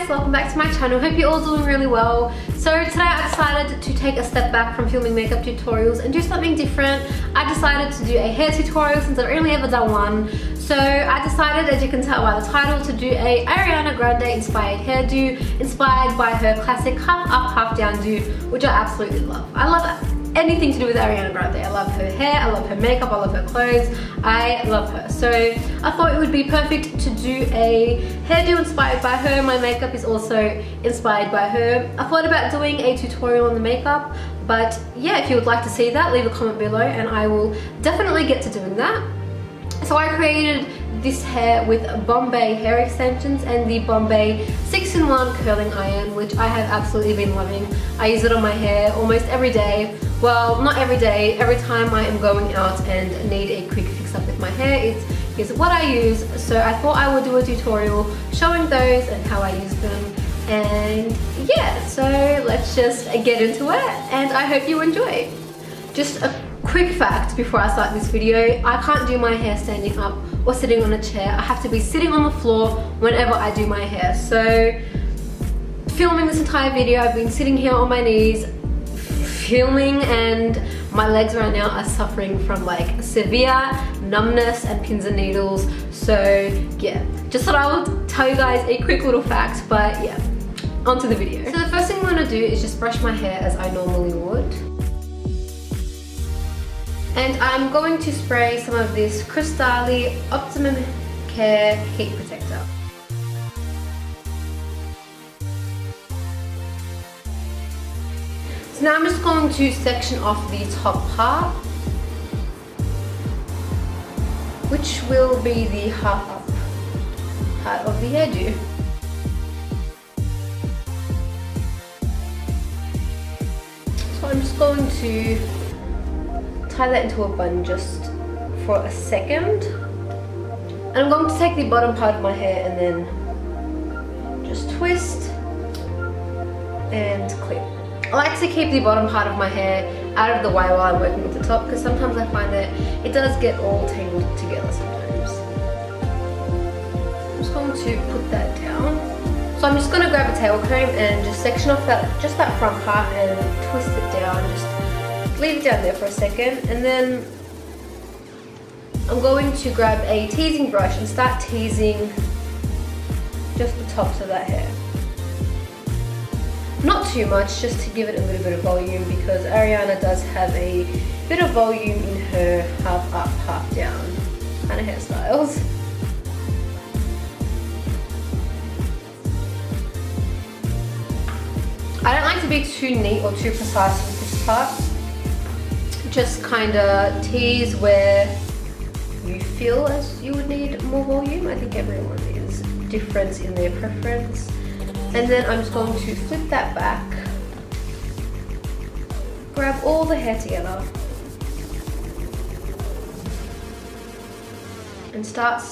guys, welcome back to my channel. Hope you're all doing really well. So today I decided to take a step back from filming makeup tutorials and do something different. I decided to do a hair tutorial since I've only ever done one. So I decided, as you can tell by the title, to do a Ariana Grande inspired hairdo inspired by her classic half up, half down do, which I absolutely love. I love anything to do with Ariana Grande. I love her hair, I love her makeup, I love her clothes, I love her. So I thought it would be perfect to do a hairdo inspired by her. My makeup is also inspired by her. I thought about doing a tutorial on the makeup, but yeah, if you would like to see that, leave a comment below and I will definitely get to doing that. So I created this hair with Bombay hair extensions and the Bombay 6-in-1 curling iron, which I have absolutely been loving. I use it on my hair almost every day. Well, not every day, every time I am going out and need a quick fix up with my hair, it's what I use. So I thought I would do a tutorial showing those and how I use them. And yeah, so let's just get into it and I hope you enjoy. Just a quick fact before I start this video, I can't do my hair standing up or sitting on a chair. I have to be sitting on the floor whenever I do my hair. So filming this entire video, I've been sitting here on my knees filming, and my legs right now are suffering from like severe numbness and pins and needles. So yeah, just thought I would tell you guys a quick little fact, but yeah, onto the video. So the first thing I'm gonna do is just brush my hair as I normally would. And I'm going to spray some of this Cristali Optimum Care Heat Protector. So now I'm just going to section off the top part, which will be the half up part of the hairdo. So I'm just going to tie that into a bun just for a second. And I'm going to take the bottom part of my hair and then just twist and clip. I like to keep the bottom part of my hair out of the way while I'm working with the top, because sometimes I find that it does get all tangled together sometimes. I'm just going to put that down. So I'm just going to grab a tail comb and just section off just that front part and twist it down. Just leave it down there for a second, and then I'm going to grab a teasing brush and start teasing just the tops of that hair. Not too much, just to give it a little bit of volume, because Ariana does have a bit of volume in her half up, half down kind of hairstyles. I don't like to be too neat or too precise with this part. Just kind of tease where you feel as you would need more volume. I think everyone is different in their preference. And then I'm just going to flip that back, grab all the hair together and start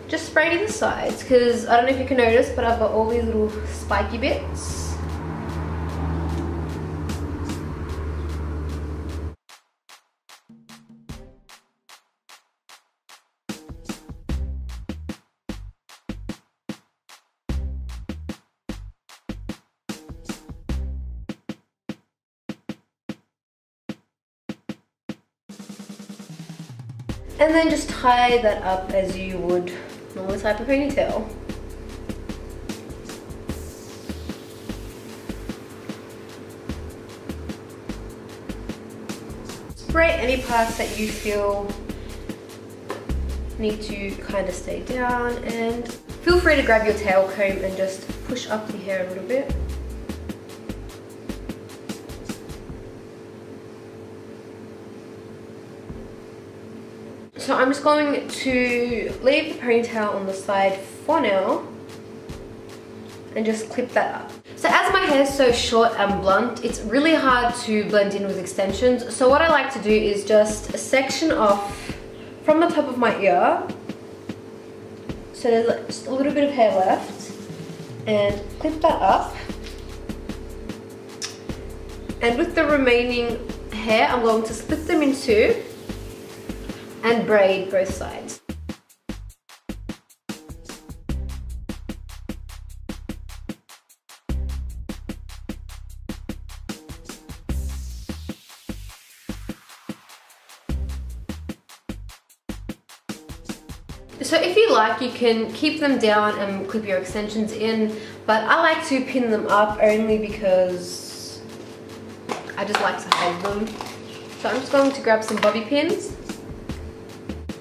just spraying the sides, because I don't know if you can notice, but I've got all these little spiky bits. And then just tie that up as you would normally tie up a ponytail. Spray any parts that you feel need to kind of stay down, and feel free to grab your tail comb and just push up the hair a little bit. So I'm just going to leave the ponytail on the side for now and just clip that up. So as my hair is so short and blunt, it's really hard to blend in with extensions. So what I like to do is just section off from the top of my ear. So there's just a little bit of hair left, and clip that up. And with the remaining hair, I'm going to split them in two and braid both sides. So if you like, you can keep them down and clip your extensions in, but I like to pin them up only because I just like to hold them. So I'm just going to grab some bobby pins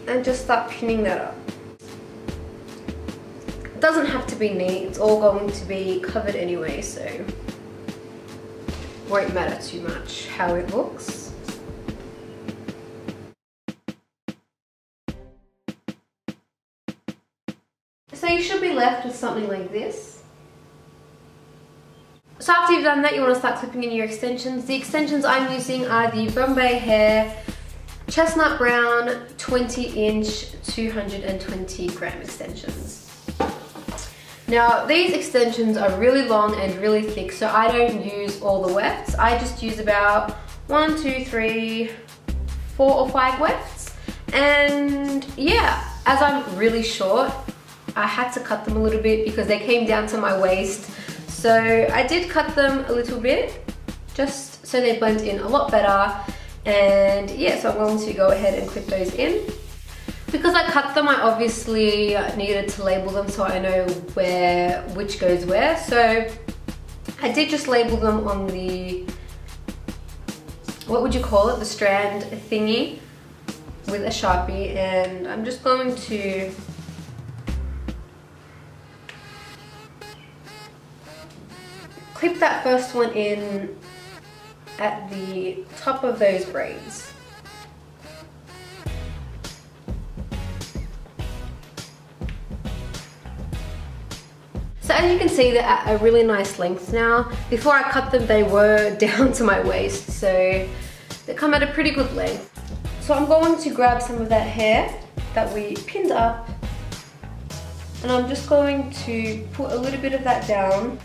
and just start pinning that up. It doesn't have to be neat, it's all going to be covered anyway, so it won't matter too much how it looks. So you should be left with something like this. So after you've done that, you want to start clipping in your extensions. The extensions I'm using are the Bombay Hair Chestnut Brown 20-inch 220 gram extensions. Now these extensions are really long and really thick, so I don't use all the wefts. I just use about 1, 2, 3, 4 or 5 wefts. And yeah, as I'm really short, I had to cut them a little bit because they came down to my waist. So I did cut them a little bit just so they blend in a lot better. And yeah, so I'm going to go ahead and clip those in. Because I cut them, I obviously needed to label them so I know which goes where. So I did just label them on the, what would you call it, the strand thingy with a Sharpie, and I'm just going to clip that first one in at the top of those braids. So as you can see, they're at a really nice length now. Before I cut them, they were down to my waist, so they come at a pretty good length. So I'm going to grab some of that hair that we pinned up, and I'm just going to put a little bit of that down.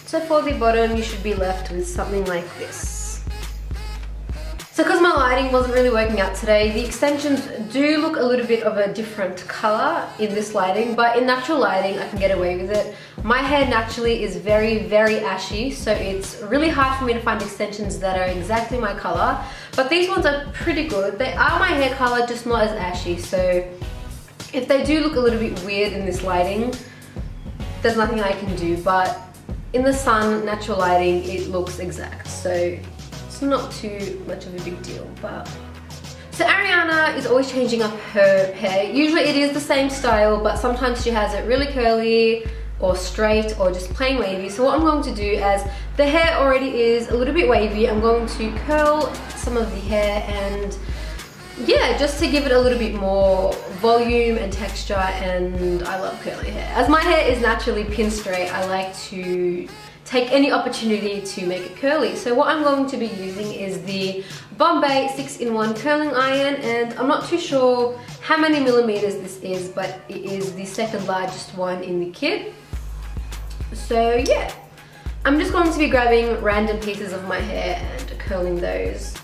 So for the bottom, you should be left with something like this. So because my lighting wasn't really working out today, the extensions do look a little bit of a different color in this lighting, but in natural lighting, I can get away with it. My hair naturally is very, very ashy, so it's really hard for me to find extensions that are exactly my color. But these ones are pretty good. They are my hair color, just not as ashy. So if they do look a little bit weird in this lighting, there's nothing I can do. But in the sun, natural lighting, it looks exact, so it's not too much of a big deal. But so Ariana is always changing up her hair. Usually it is the same style, but sometimes she has it really curly or straight or just plain wavy. So what I'm going to do, as the hair already is a little bit wavy, I'm going to curl some of the hair, and yeah, just to give it a little bit more volume and texture. And I love curly hair. As my hair is naturally pin straight, I like to take any opportunity to make it curly. So what I'm going to be using is the Bombay 6-in-1 curling iron, and I'm not too sure how many millimeters this is, but it is the second largest one in the kit. So yeah, I'm just going to be grabbing random pieces of my hair and curling those.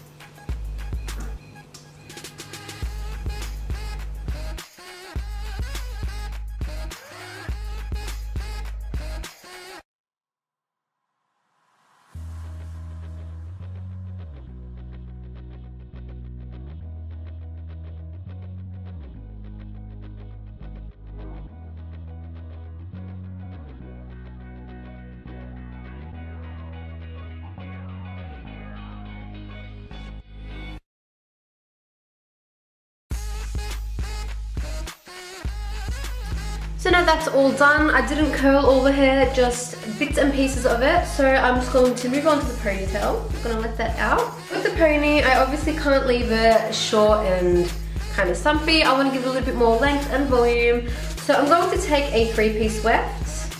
So now that's all done. I didn't curl all the hair, just bits and pieces of it. So I'm just going to move on to the ponytail. I'm gonna let that out. With the pony, I obviously can't leave it short and kind of stumpy. I want to give it a little bit more length and volume. So I'm going to take a 3-piece weft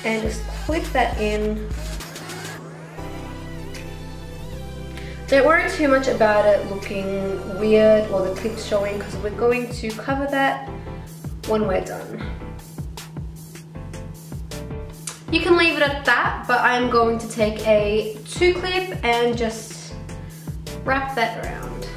and just clip that in. Don't worry too much about it looking weird or the clips showing, because we're going to cover that when we're done. You can leave it at that, but I'm going to take a 2-clip and just wrap that around.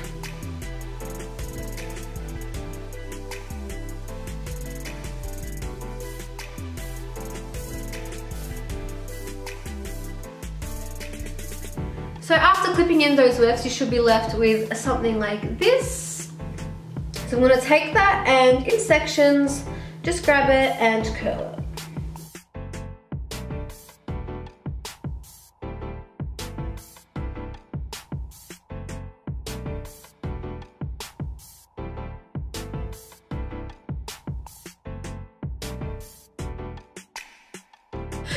So after clipping in those wefts, you should be left with something like this. So I'm going to take that and in sections, just grab it and curl it.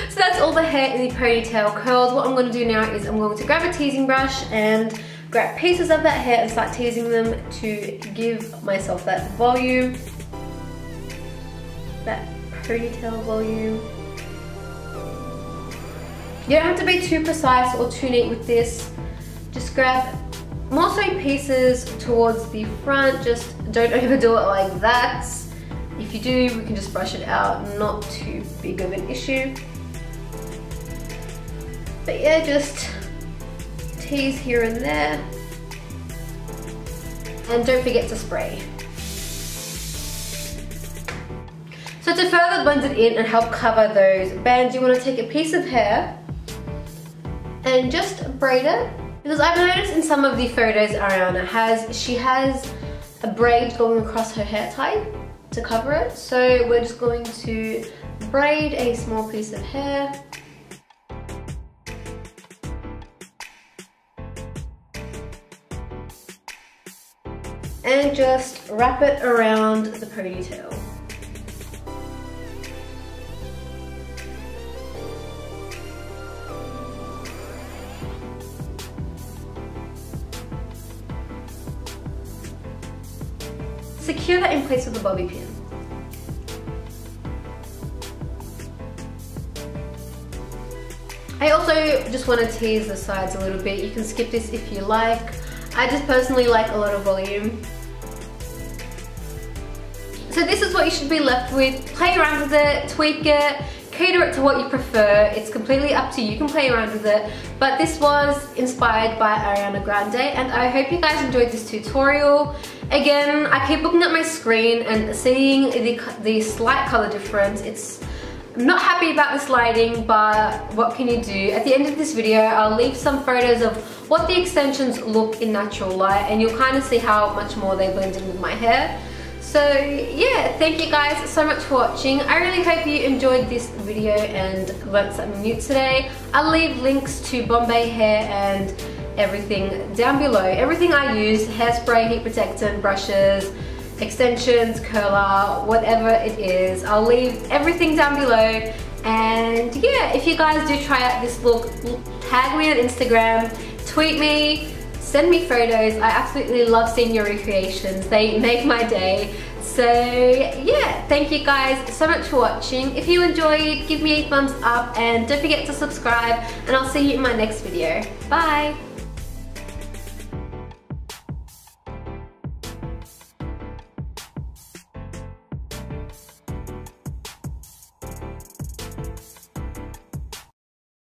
So that's all the hair in the ponytail curls. What I'm going to do now is I'm going to grab a teasing brush and grab pieces of that hair and start teasing them to give myself that volume. That ponytail volume. You don't have to be too precise or too neat with this. Just grab more so pieces towards the front. Just don't overdo it like that. If you do, we can just brush it out. Not too big of an issue. But yeah, just tease here and there. And don't forget to spray. So to further blend it in and help cover those bands, you want to take a piece of hair and just braid it. Because I've noticed in some of the photos Ariana has, she has a braid going across her hair tie to cover it. So we're just going to braid a small piece of hair. And just wrap it around the ponytail. Secure that in place with a bobby pin. I also just want to tease the sides a little bit. You can skip this if you like. I just personally like a lot of volume. So this is what you should be left with. Play around with it, tweak it, cater it to what you prefer. It's completely up to you. You can play around with it. But this was inspired by Ariana Grande, and I hope you guys enjoyed this tutorial. Again, I keep looking at my screen and seeing the slight color difference. I'm not happy about this lighting, but what can you do? At the end of this video, I'll leave some photos of what the extensions look in natural light, and you'll kind of see how much more they blend in with my hair. So yeah, thank you guys so much for watching. I really hope you enjoyed this video and learned something new today. I'll leave links to Bombay Hair and everything down below. Everything I use, hairspray, heat protectant, brushes, extensions, curler, whatever it is. I'll leave everything down below. And yeah, if you guys do try out this look, tag me on Instagram, tweet me, send me photos. I absolutely love seeing your recreations. They make my day. So yeah, thank you guys so much for watching. If you enjoyed, give me a thumbs up and don't forget to subscribe, and I'll see you in my next video. Bye!